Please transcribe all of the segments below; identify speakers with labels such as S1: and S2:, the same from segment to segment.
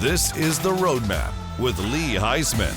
S1: This is The Roadmap with Lee Heisman.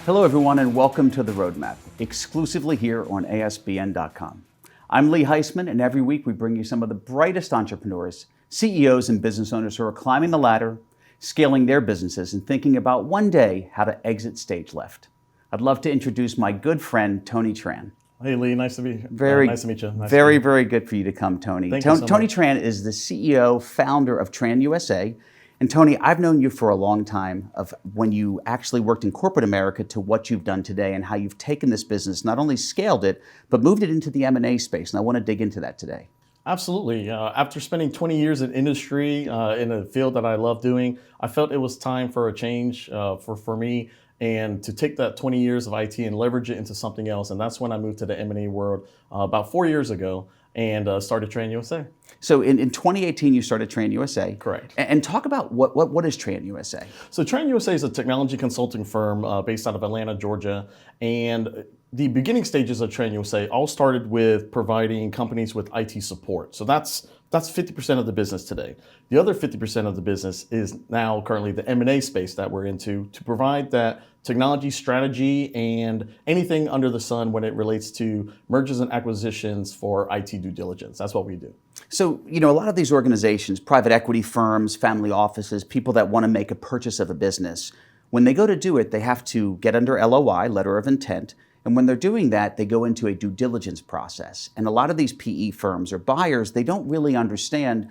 S2: Hello, everyone, and welcome to The Roadmap, exclusively here on ASBN.com. I'm Lee Heisman, and every week we bring you some of the brightest entrepreneurs, CEOs, and business owners who are climbing the ladder, scaling their businesses, and thinking about one day how to exit stage left. I'd love to introduce my good friend, Tony Tran.
S3: Hey, Lee, nice to be here. Nice to meet you.
S2: Very good for you to come, Tony.
S3: Thank you so much.
S2: Tony Tran is the CEO, founder of TranUSA. And Tony, I've known you for a long time, of when you actually worked in corporate America to what you've done today and how you've taken this business, not only scaled it, but moved it into the M&A space. And I want to dig into that today.
S3: Absolutely. After spending 20 years in industry, in a field that I love doing, I felt it was time for a change for me and to take that 20 years of IT and leverage it into something else. And that's when I moved to the M&A world about 4 years ago and started TranUSA.
S2: So in 2018, you started TranUSA.
S3: Correct.
S2: And talk about what is TranUSA?
S3: So TranUSA is a technology consulting firm based out of Atlanta, Georgia. And the beginning stages of TranUSA all started with providing companies with IT support. So that's 50% of the business today. The other 50% of the business is now currently the M&A space that we're into, to provide that technology strategy and anything under the sun when it relates to mergers and acquisitions for IT due diligence. That's what we do.
S2: So, a lot of these organizations, private equity firms, family offices, people that want to make a purchase of a business, when they go to do it, they have to get under LOI, letter of intent. And when they're doing that, they go into a due diligence process. And a lot of these PE firms or buyers, they don't really understand.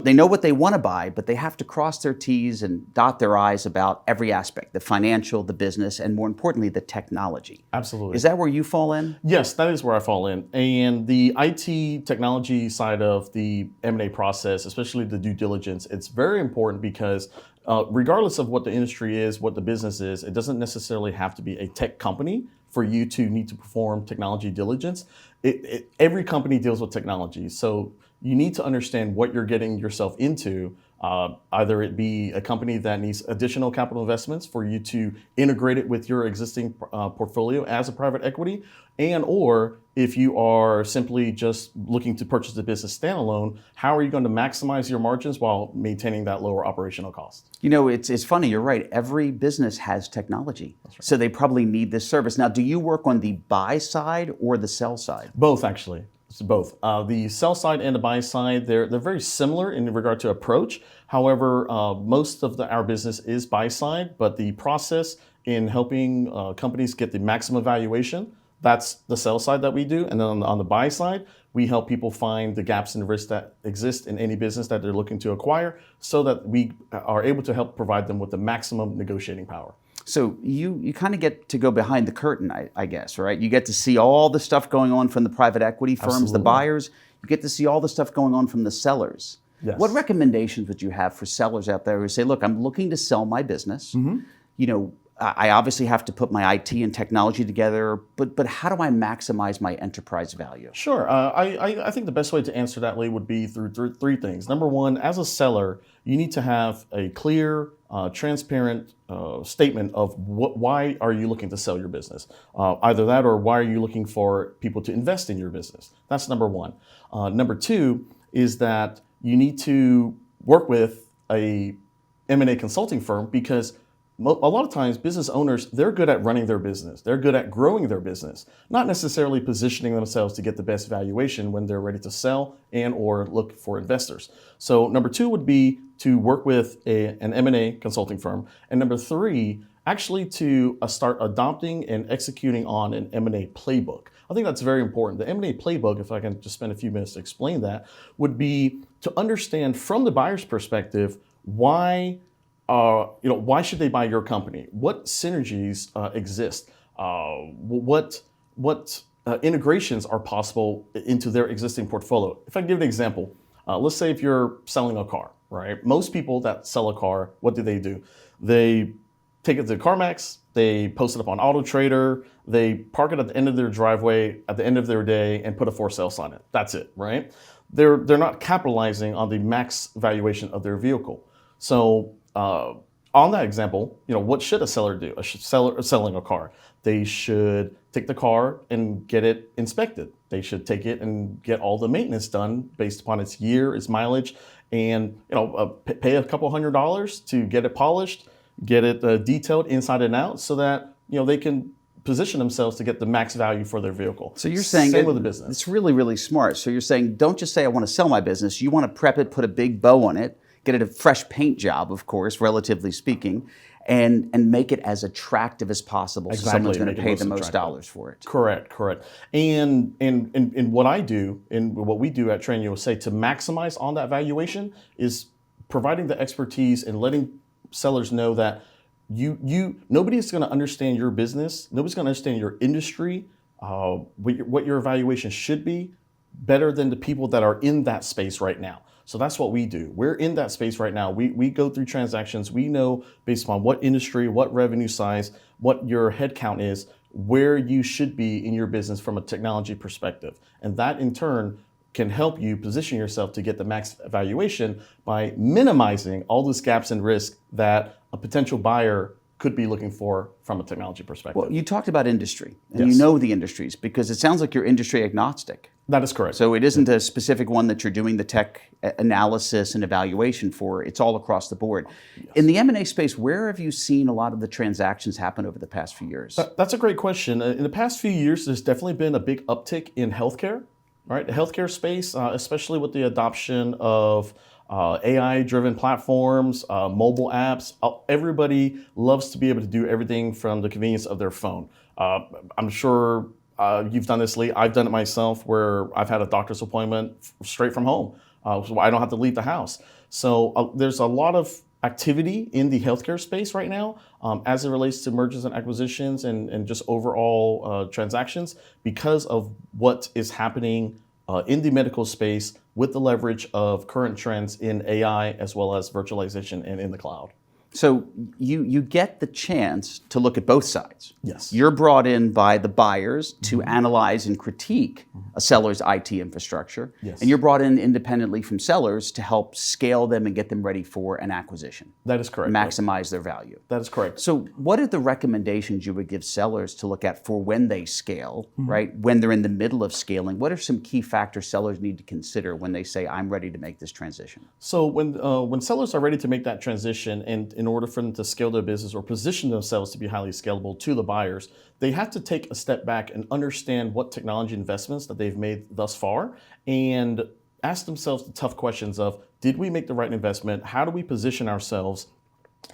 S2: They know what they want to buy, but they have to cross their T's and dot their I's about every aspect, the financial, the business, and more importantly, the technology.
S3: Absolutely.
S2: Is that where you fall in?
S3: Yes, that is where I fall in. And the IT technology side of the M&A process, especially the due diligence, it's very important because regardless of what the industry is, what the business is, it doesn't necessarily have to be a tech company for you to need to perform technology diligence. Every company deals with technology. So you need to understand what you're getting yourself into. Either it be a company that needs additional capital investments for you to integrate it with your existing portfolio as a private equity, and or if you are simply just looking to purchase the business standalone, how are you going to maximize your margins while maintaining that lower operational cost?
S2: It's funny, you're right. Every business has technology. That's right. So they probably need this service. Now, do you work on the buy side or the sell side?
S3: Both, actually. It's both. The sell side and the buy side, they're very similar in regard to approach. However, most of our business is buy side, but the process in helping companies get the maximum valuation, that's the sell side that we do. And then on the buy side, we help people find the gaps and risks that exist in any business that they're looking to acquire so that we are able to help provide them with the maximum negotiating power.
S2: So you kind of get to go behind the curtain, I guess, right? You get to see all the stuff going on from the private equity firms,
S3: Absolutely.
S2: The buyers. You get to see all the stuff going on from the sellers.
S3: Yes.
S2: What recommendations would you have for sellers out there who say, look, I'm looking to sell my business. Mm-hmm. I obviously have to put my IT and technology together, but how do I maximize my enterprise value?
S3: Sure. I think the best way to answer that, Lee, would be through three things. Number one, as a seller, you need to have a clear, transparent statement of why are you looking to sell your business. Either that or why are you looking for people to invest in your business. That's number one. Number two is that you need to work with a M&A consulting firm because a lot of times business owners, they're good at running their business. They're good at growing their business, not necessarily positioning themselves to get the best valuation when they're ready to sell and or look for investors. So number two would be to work with an M&A consulting firm. And number three, actually to start adopting and executing on an M&A playbook. I think that's very important. The M&A playbook, if I can just spend a few minutes to explain that, would be to understand from the buyer's perspective why should they buy your company? What synergies exist? What integrations are possible into their existing portfolio? If I can give an example, let's say if you're selling a car, right? Most people that sell a car, what do? They take it to CarMax, they post it up on Auto Trader, they park it at the end of their driveway at the end of their day and put a for sale sign on it. That's it, right? They're not capitalizing on the max valuation of their vehicle. So on that example, what should a seller do? A seller selling a car, they should take the car and get it inspected. They should take it and get all the maintenance done based upon its year, its mileage, and pay a couple $100 to get it polished, get it detailed inside and out, so that they can position themselves to get the max value for their vehicle.
S2: So you're saying
S3: same with the business.
S2: It's really, really smart. So you're saying don't just say I want to sell my business. You want to prep it, put a big bow on it, get it a fresh paint job, of course, relatively speaking, and make it as attractive as possible.
S3: Exactly.
S2: So someone's going to pay
S3: most
S2: the most
S3: attractive.
S2: dollars for it.
S3: Correct. And what I do and what we do at TranUSA to maximize on that valuation is providing the expertise and letting sellers know that nobody's going to understand your business, nobody's going to understand your industry, what your evaluation should be better than the people that are in that space right now. So that's what we do. We're in that space right now. We go through transactions. We know based upon what industry, what revenue size, what your head count is, where you should be in your business from a technology perspective. And that in turn can help you position yourself to get the max valuation by minimizing all those gaps and risk that a potential buyer could be looking for from a technology perspective.
S2: Well, you talked about industry, and
S3: Yes.
S2: you know the industries, because it sounds like you're industry agnostic.
S3: That is correct.
S2: So it isn't a specific one that you're doing the tech analysis and evaluation for. It's all across the board.
S3: Yes.
S2: In the M&A space, where have you seen a lot of the transactions happen over the past few years?
S3: That's a great question. In the past few years, there's definitely been a big uptick in healthcare, right? The healthcare space, especially with the adoption of AI-driven platforms, mobile apps. Everybody loves to be able to do everything from the convenience of their phone. I'm sure you've done this, Lee. I've done it myself, where I've had a doctor's appointment straight from home, so I don't have to leave the house. So there's a lot of activity in the healthcare space right now as it relates to mergers and acquisitions and just overall transactions, because of what is happening in the medical space with the leverage of current trends in AI as well as virtualization and in the cloud.
S2: So you get the chance to look at both sides.
S3: Yes.
S2: You're brought in by the buyers to analyze and critique a seller's IT infrastructure.
S3: Yes.
S2: And you're brought in independently from sellers to help scale them and get them ready for an acquisition.
S3: That is correct.
S2: Maximize their value.
S3: That is correct.
S2: So what are the recommendations you would give sellers to look at for when they scale, right? When they're in the middle of scaling, what are some key factors sellers need to consider when they say, I'm ready to make this transition?
S3: So when sellers are ready to make that transition, and in order for them to scale their business or position themselves to be highly scalable to the buyers, they have to take a step back and understand what technology investments that they've made thus far and ask themselves the tough questions of, did we make the right investment? How do we position ourselves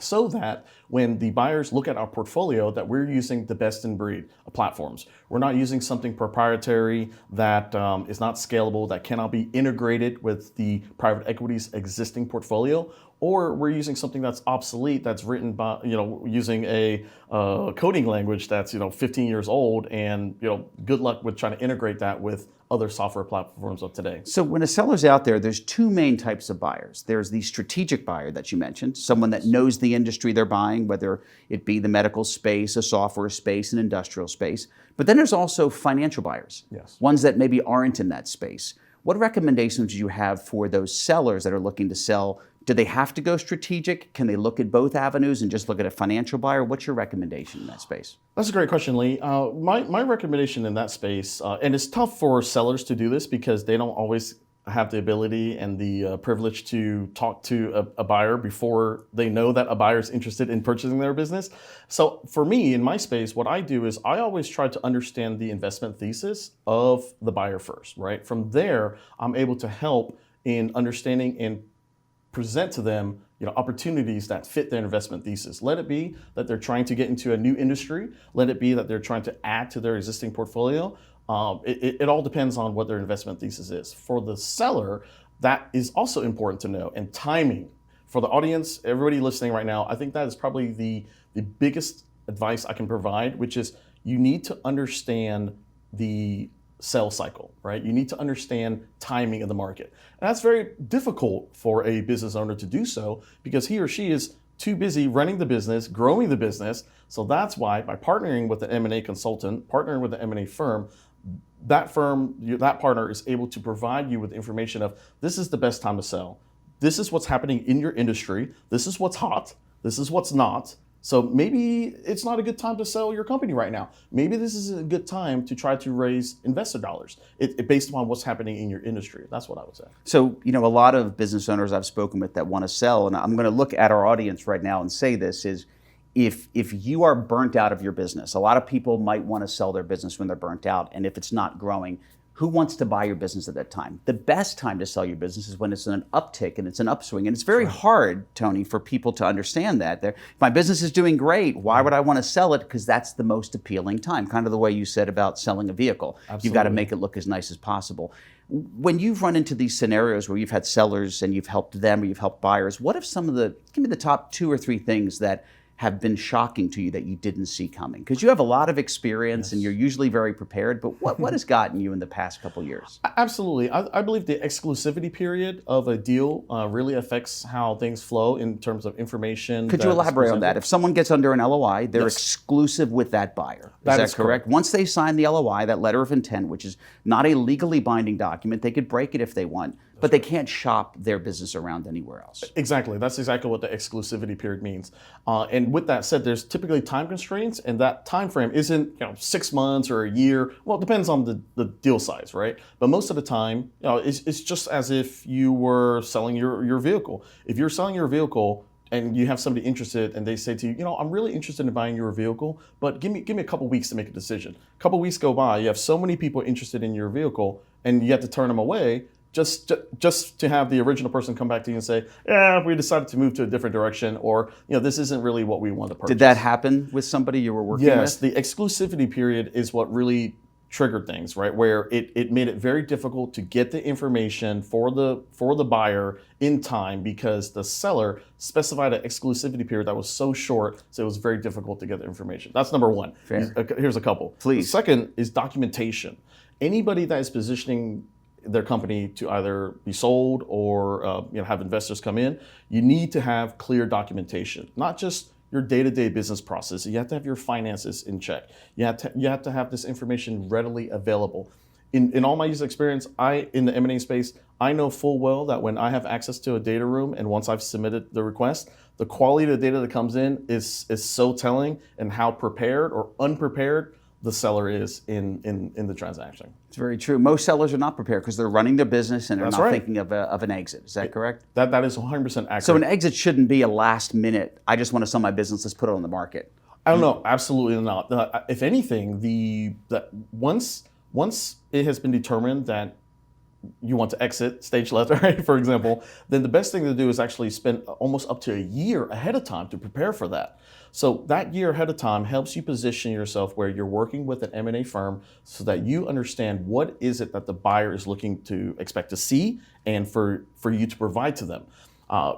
S3: so that when the buyers look at our portfolio, that we're using the best in breed platforms. We're not using something proprietary that is not scalable, that cannot be integrated with the private equity's existing portfolio, or we're using something that's obsolete, that's written by, using a coding language that's, 15 years old, and, good luck with trying to integrate that with other software platforms of today.
S2: So when a seller's out there, there's two main types of buyers. There's the strategic buyer that you mentioned, someone that knows the industry they're buying, whether it be the medical space, a software space, an industrial space. But then there's also financial buyers,
S3: Yes.
S2: ones that maybe aren't in that space. What recommendations do you have for those sellers that are looking to sell? Do they have to go strategic? Can they look at both avenues and just look at a financial buyer? What's your recommendation in that space?
S3: That's a great question, Lee. My recommendation in that space, and it's tough for sellers to do this because they don't always have the ability and the privilege to talk to a buyer before they know that a buyer is interested in purchasing their business. So for me, in my space, what I do is I always try to understand the investment thesis of the buyer first, right? From there, I'm able to help in understanding and present to them opportunities that fit their investment thesis. Let it be that they're trying to get into a new industry. Let it be that they're trying to add to their existing portfolio. It all depends on what their investment thesis is. For the seller, that is also important to know. And timing. For the audience, everybody listening right now, I think that is probably the biggest advice I can provide, which is you need to understand the sales cycle, right? You need to understand timing of the market. And that's very difficult for a business owner to do so because he or she is too busy running the business, growing the business. So that's why by partnering with an M&A consultant, partnering with an M&A firm, that partner is able to provide you with information of this is the best time to sell. This is what's happening in your industry. This is what's hot. This is what's not. So maybe it's not a good time to sell your company right now. Maybe this is a good time to try to raise investor dollars based upon what's happening in your industry. That's what I would say.
S2: So, a lot of business owners I've spoken with that want to sell, and I'm going to look at our audience right now and say this is, if you are burnt out of your business, a lot of people might want to sell their business when they're burnt out, and if it's not growing, who wants to buy your business at that time? The best time to sell your business is when it's an uptick and it's an upswing. And it's very hard, Tony, for people to understand that. If my business is doing great, why would I want to sell it? Because that's the most appealing time. Kind of the way you said about selling a vehicle.
S3: Absolutely.
S2: You've got to make it look as nice as possible. When you've run into these scenarios where you've had sellers and you've helped them or you've helped buyers, what if give me the top 2 or 3 things that have been shocking to you that you didn't see coming? Because you have a lot of experience and you're usually very prepared, but what has gotten you in the past couple years?
S3: Absolutely. I believe the exclusivity period of a deal really affects how things flow in terms of information.
S2: Could you elaborate on that? If someone gets under an LOI, they're exclusive with that buyer. Is that correct? Once they sign the LOI, that letter of intent, which is not a legally binding document, they could break it if they want, but they can't shop their business around anywhere else.
S3: Exactly. That's exactly what the exclusivity period means. And with that said, there's typically time constraints, and that time frame isn't 6 months or a year. Well, it depends on the deal size, right? But most of the time, it's just as if you were selling your vehicle. If you're selling your vehicle and you have somebody interested and they say to you, I'm really interested in buying your vehicle, but give me a couple weeks to make a decision. A couple weeks go by, you have so many people interested in your vehicle, and you have to turn them away. Just to have the original person come back to you and say, we decided to move to a different direction, or this isn't really what we want to purchase.
S2: Did that happen with somebody you were working with?
S3: Yes, the exclusivity period is what really triggered things, right? Where it made it very difficult to get the information for the buyer in time because the seller specified an exclusivity period that was so short, so it was very difficult to get the information. That's number one.
S2: Fair.
S3: Here's a couple.
S2: Please.
S3: The second is documentation. Anybody that is positioning their company to either be sold or have investors come in, you need to have clear documentation, not just your day-to-day business process. You have to have your finances in check. You have to have this information readily available. In all my user experience, in the M&A space, I know full well that when I have access to a data room and once I've submitted the request, the quality of the data that comes in is so telling and how prepared or unprepared the seller is in the transaction.
S2: It's very true. Most sellers are not prepared because they're running their business and they're not thinking of an exit. Is that correct?
S3: That is 100% accurate.
S2: So an exit shouldn't be a last minute, I just want to sell my business, let's put it on the market.
S3: I don't know. Absolutely not. If anything, once it has been determined that you want to exit stage left, right, for example, then the best thing to do is actually spend almost up to a year ahead of time to prepare for that. So that year ahead of time helps you position yourself where you're working with an M&A firm so that you understand what is it that the buyer is looking to expect to see and for you to provide to them.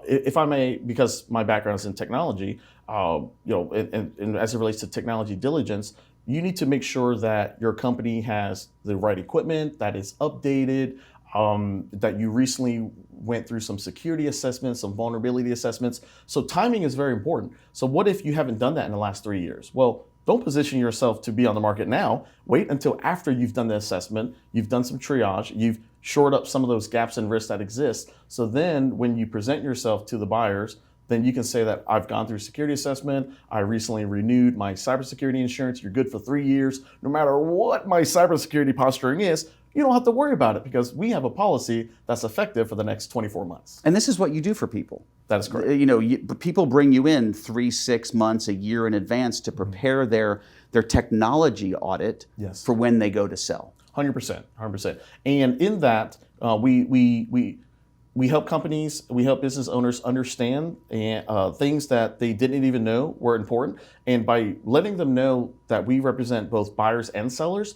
S3: If I may, because my background is in technology, and as it relates to technology diligence, you need to make sure that your company has the right equipment, that is updated, that you recently went through some security assessments, some vulnerability assessments. So timing is very important. So what if you haven't done that in the last 3 years? Well, don't position yourself to be on the market now. Wait until after you've done the assessment, you've done some triage, you've shored up some of those gaps and risks that exist. So then when you present yourself to the buyers, then you can say that I've gone through security assessment, I recently renewed my cybersecurity insurance, you're good for 3 years. No matter what my cybersecurity posturing is, you don't have to worry about it because we have a policy that's effective for the next 24 months.
S2: And this is what you do for people.
S3: That is correct.
S2: People bring you in 3, 6 months, a year in advance to prepare their technology audit for when they go to sell.
S3: 100%. And in that, we help companies, we help business owners understand things that they didn't even know were important. And by letting them know that we represent both buyers and sellers,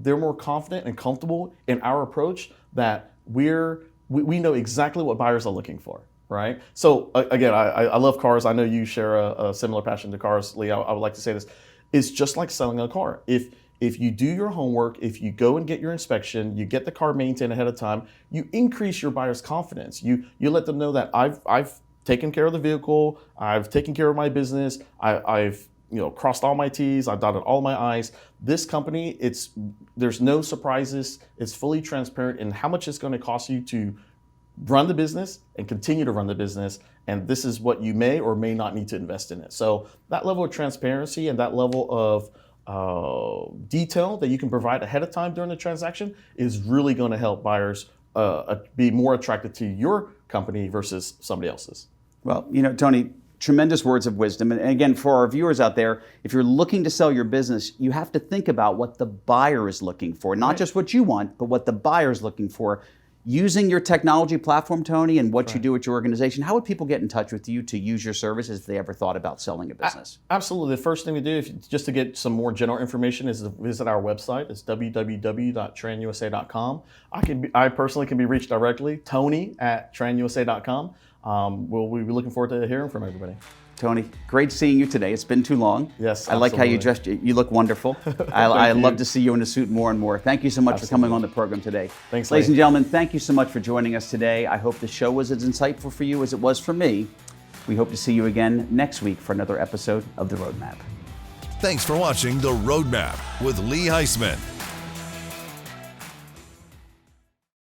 S3: they're more confident and comfortable in our approach that we know exactly what buyers are looking for, right? So again, I love cars. I know you share a similar passion to cars, Lee. I would like to say this. It's just like selling a car. If you do your homework, if you go and get your inspection, you get the car maintained ahead of time, you increase your buyer's confidence. You let them know that I've taken care of the vehicle, I've taken care of my business, I've crossed all my T's, I've dotted all my I's. This company, there's no surprises, it's fully transparent in how much it's going to cost you to run the business and continue to run the business. And this is what you may or may not need to invest in it. So that level of transparency and that level of detail that you can provide ahead of time during the transaction is really going to help buyers be more attracted to your company versus somebody else's.
S2: Well, Tony, tremendous words of wisdom. And again, for our viewers out there, if you're looking to sell your business, you have to think about what the buyer is looking for, not just what you want, but what the buyer is looking for. Using your technology platform, Tony, and what you do at your organization, how would people get in touch with you to use your services if they ever thought about selling a business?
S3: Absolutely. The first thing to do, just to get some more general information, is to visit our website. It's www.TranUSA.com. I personally can be reached directly, Tony@TranUSA.com. We'll be looking forward to hearing from everybody.
S2: Tony, great seeing you today. It's been too long.
S3: Yes,
S2: I like how you dressed. You look wonderful. I love to see you in a suit more and more. Thank you so much for coming on the program today.
S3: Thanks,
S2: ladies and gentlemen. Thank you so much for joining us today. I hope the show was as insightful for you as it was for me. We hope to see you again next week for another episode of The Roadmap.
S1: Thanks for watching The Roadmap with Lee Heisman.